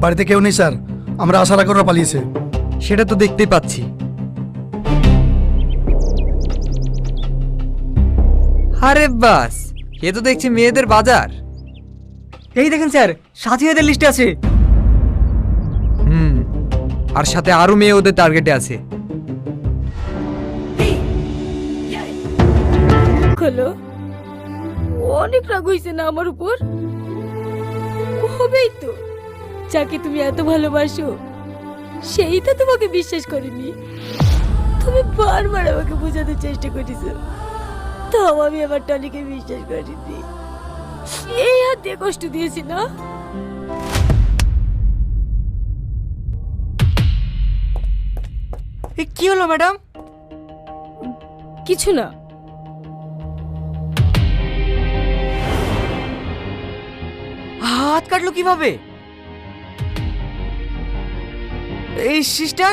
বাড়িতে কেউ নেই স্যার, আমরা আশা রাখি ওরা পালিয়েছে। সেটা তো দেখতেই পাচ্ছি। আরে বাস, এ তো দেখছি মেয়েদের বাজার। এই দেখেন স্যার, সাথী এদের লিস্টে আছে। আর সাথে আরো মেয়ে ওদের টার্গেটে আছে। হলো অনেক রাগ হয়েছে না আমার উপর? হবেই তো, যাকে তুমি এত ভালোবাসো সেই তো তোমাকে বিশ্বাস করেনি। তুমি বারবার আমাকে বোঝাতে চেষ্টা করেছো, তাও আমি আমার টনিকে বিশ্বাস করিনি। এই হাত দিয়ে কষ্ট দিয়েছি না? কি হলো ম্যাডাম? কিছু না। হাত কাটলো কিভাবে? এই সিস্টার,